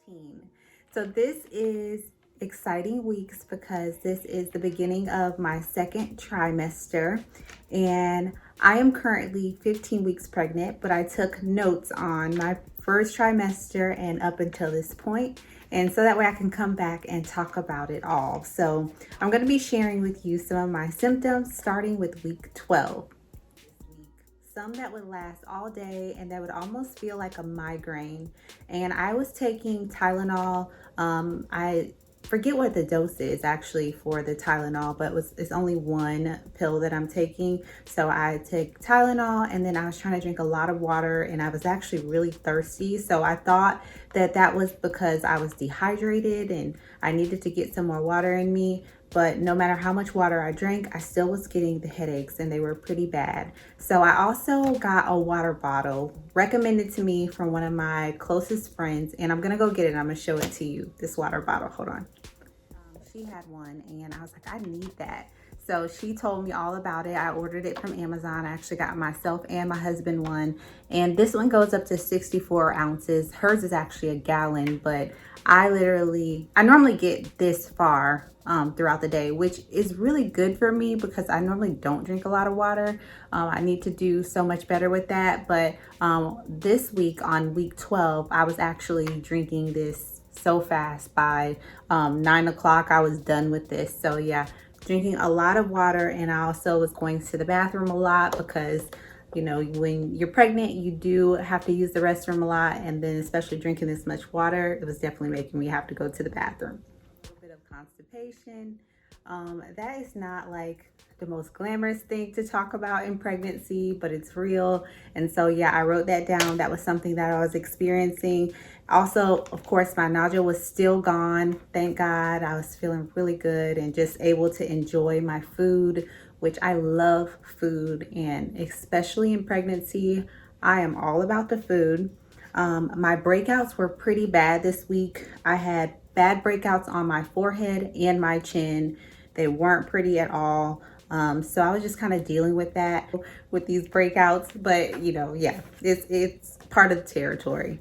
15. So this is exciting weeks because this is the beginning of my second trimester, and I am currently 15 weeks pregnant, but I took notes on my first trimester and up until this point, and so that way I can come back and talk about it all. So I'm going to be sharing with you some of my symptoms starting with week 12. Some that would last all day and that would almost feel like a migraine. And I was taking Tylenol. I forget what the dose is actually for the Tylenol, but it's only one pill that I'm taking. So I take Tylenol, and then I was trying to drink a lot of water, and I was actually really thirsty. So I thought that that was because I was dehydrated and I needed to get some more water in me. But no matter how much water I drank, I still was getting the headaches, and they were pretty bad. So I also got a water bottle recommended to me from one of my closest friends, and I'm gonna go get it and I'm gonna show it to you, this water bottle. Hold on. She had one, and I was like, I need that. So she told me all about it. I ordered it from Amazon. I actually got myself and my husband one, and this one goes up to 64 ounces. Hers is actually a gallon, but I normally get this far throughout the day, which is really good for me because I normally don't drink a lot of water. I need to do so much better with that. But this week, on week 12, I was actually drinking this so fast. By 9 o'clock, I was done with this. So yeah, drinking a lot of water, and I also was going to the bathroom a lot because when you're pregnant, you do have to use the restroom a lot, and then especially drinking this much water, it was definitely making me have to go to the bathroom. A little bit of constipation. That is not like the most glamorous thing to talk about in pregnancy, but it's real. And so yeah, I wrote that down. That was something that I was experiencing. Also, of course, my nausea was still gone. Thank God. I was feeling really good and just able to enjoy my food, which I love food, and especially in pregnancy, I am all about the food. My breakouts were pretty bad this week. I had bad breakouts on my forehead and my chin. They weren't pretty at all. So I was just kind of dealing with that with these breakouts, but yeah, it's part of the territory.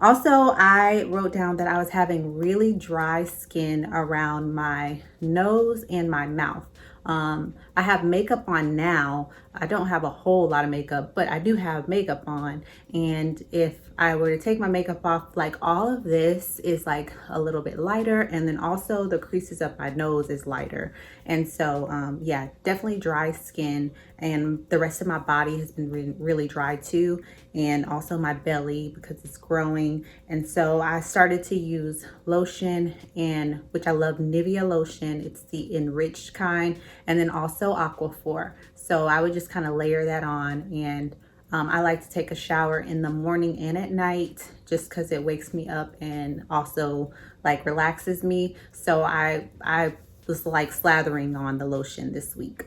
Also, I wrote down that I was having really dry skin around my nose and my mouth. I have makeup on now. I don't have a whole lot of makeup, but I do have makeup on. And if I were to take my makeup off, like, all of this is like a little bit lighter. And then also the creases of my nose is lighter. And so, yeah, definitely dry skin. And the rest of my body has been really dry too. And also my belly because it's growing. And so I started to use lotion, and which I love, Nivea lotion. It's the enriched kind, and then also Aquaphor. So I would just kind of layer that on, and I like to take a shower in the morning and at night just because it wakes me up and also like relaxes me. So I was like slathering on the lotion this week.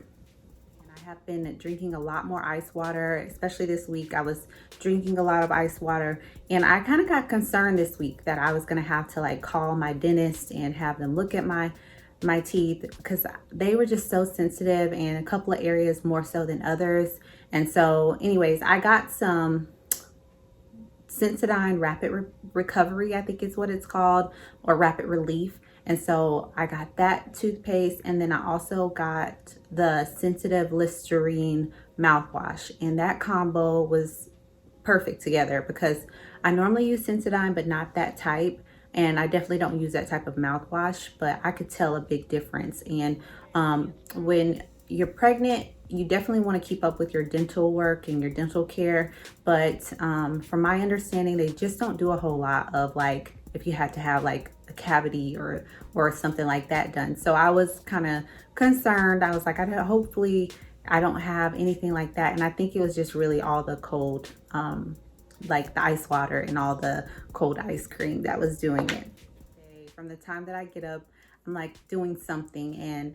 I have been drinking a lot more ice water, especially this week. I was drinking a lot of ice water, and I kind of got concerned this week that I was going to have to like call my dentist and have them look at my teeth because they were just so sensitive, and a couple of areas more so than others. And so anyways, I got some Sensodyne Rapid Recovery, I think is what it's called, or Rapid Relief. And so I got that toothpaste, and then I also got the Sensitive Listerine mouthwash, and that combo was perfect together because I normally use Sensodyne, but not that type. And I definitely don't use that type of mouthwash, but I could tell a big difference. And when you're pregnant, you definitely want to keep up with your dental work and your dental care. But from my understanding, they just don't do a whole lot of like if you had to have like a cavity or something like that done. So I was kind of concerned. I was like, hopefully I don't have anything like that. And I think it was just really all the cold, like the ice water and all the cold ice cream that was doing it. From the time that I get up, I'm like doing something and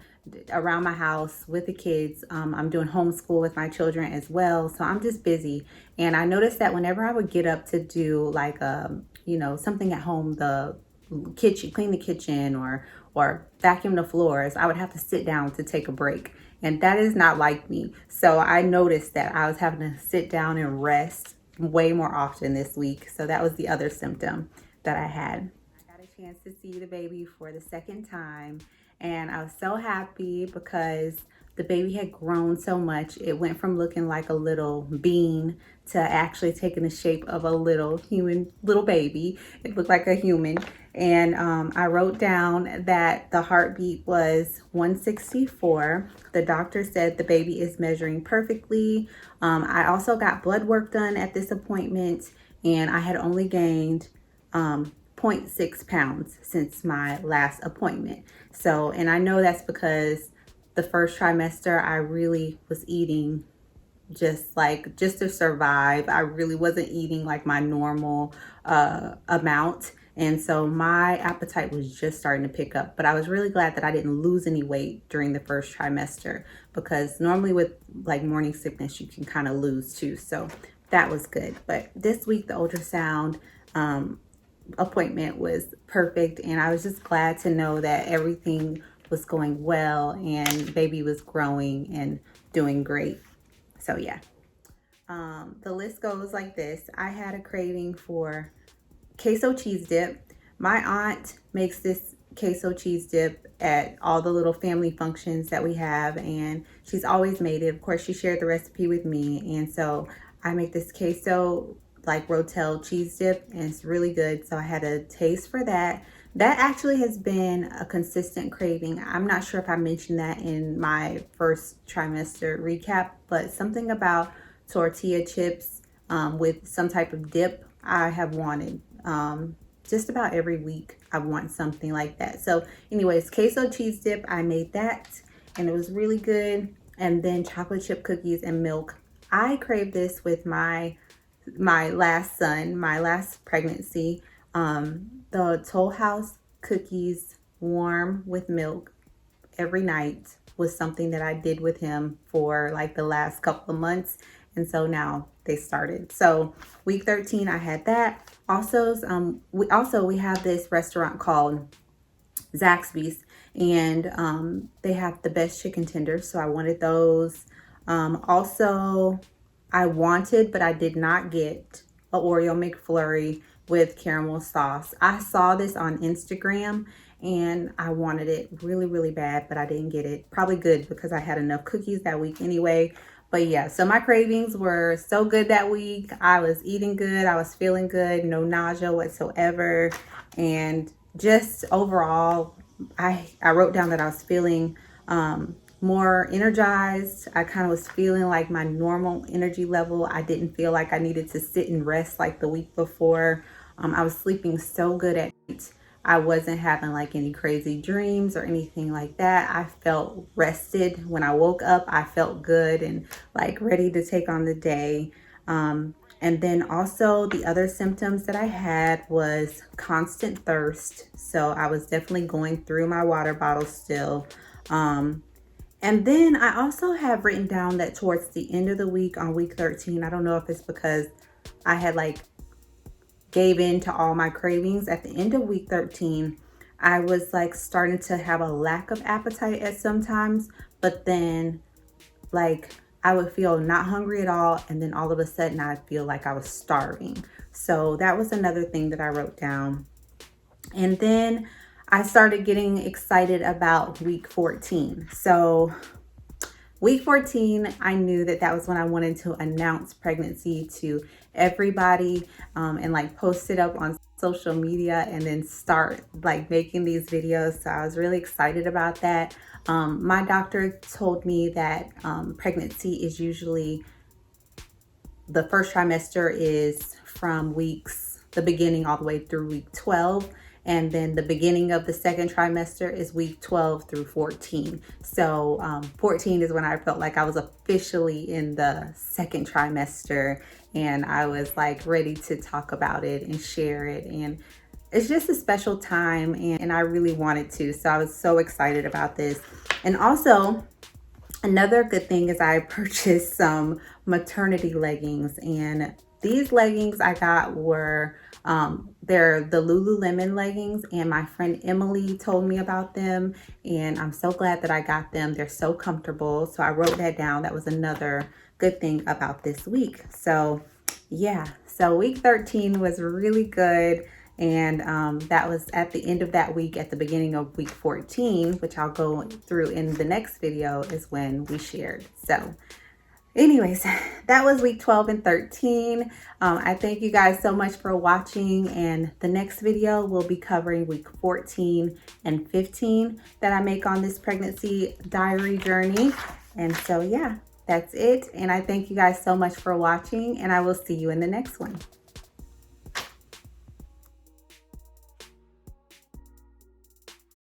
around my house with the kids. I'm doing homeschool with my children as well. So I'm just busy. And I noticed that whenever I would get up to do like, something at home, the kitchen, clean the kitchen or vacuum the floors, I would have to sit down to take a break. And that is not like me. So I noticed that I was having to sit down and rest way more often this week. So that was the other symptom that I had. I got a chance to see the baby for the second time, and I was so happy because the baby had grown so much. It went from looking like a little bean to actually taking the shape of a little little baby. It looked like a human. And I wrote down that the heartbeat was 164. The doctor said the baby is measuring perfectly. I also got blood work done at this appointment, and I had only gained 0.6 pounds since my last appointment. So, and I know that's because the first trimester I really was eating just to survive. I really wasn't eating like my normal amount. And so my appetite was just starting to pick up, but I was really glad that I didn't lose any weight during the first trimester, because normally with like morning sickness, you can kind of lose too. So that was good. But this week, the ultrasound appointment was perfect. And I was just glad to know that everything was going well and baby was growing and doing great. So yeah, the list goes like this. I had a craving for queso cheese dip. My aunt makes this queso cheese dip at all the little family functions that we have, and she's always made it. Of course, she shared the recipe with me, and so I make this queso like Rotel cheese dip, and it's really good. So I had a taste for that. That actually has been a consistent craving. I'm not sure if I mentioned that in my first trimester recap, but something about tortilla chips with some type of dip I have wanted. Just about every week I want something like that. So anyways, queso cheese dip, I made that and it was really good. And then chocolate chip cookies and milk. I craved this with my last son, my last pregnancy. The Toll House cookies warm with milk every night was something that I did with him for like the last couple of months. And so now they started. So week 13, I had that. Also, we have this restaurant called Zaxby's, and they have the best chicken tenders. So I wanted those. Also, I wanted, but I did not get a Oreo McFlurry with caramel sauce. I saw this on Instagram and I wanted it really, really bad, but I didn't get it. Probably good because I had enough cookies that week anyway. But yeah, so my cravings were so good that week. I was eating good. I was feeling good. No nausea whatsoever. And just overall, I wrote down that I was feeling more energized. I kind of was feeling like my normal energy level. I didn't feel like I needed to sit and rest like the week before. I was sleeping so good at night. I wasn't having like any crazy dreams or anything like that. I felt rested. When I woke up, I felt good and like ready to take on the day. And then also the other symptoms that I had was constant thirst. So I was definitely going through my water bottle still. And then I also have written down that towards the end of the week on week 13, I don't know if it's because I had like gave in to all my cravings. At the end of week 13, I was like starting to have a lack of appetite at sometimes, but then like I would feel not hungry at all, and then all of a sudden I'd feel like I was starving. So that was another thing that I wrote down. And then I started getting excited about week 14. So week 14, I knew that that was when I wanted to announce pregnancy to everybody and like post it up on social media and then start like making these videos. So I was really excited about that. My doctor told me that pregnancy is usually, the first trimester is from the beginning all the way through week 12. And then the beginning of the second trimester is week 12 through 14. So 14 is when I felt like I was officially in the second trimester, and I was like ready to talk about it and share it. And it's just a special time, and I really wanted to. So I was so excited about this. And also, another good thing is I purchased some maternity leggings, and these leggings I got were they're the Lululemon leggings, and my friend Emily told me about them, and I'm so glad that I got them. They're so comfortable. So I wrote that down. That was another good thing about this week. So yeah, so week 13 was really good. And that was at the end of that week, at the beginning of week 14, which I'll go through in the next video, is when we shared. So anyways, that was week 12 and 13. I thank you guys so much for watching, and the next video will be covering week 14 and 15 that I make on this pregnancy diary journey. And so yeah, that's it. And I thank you guys so much for watching, and I will see you in the next one.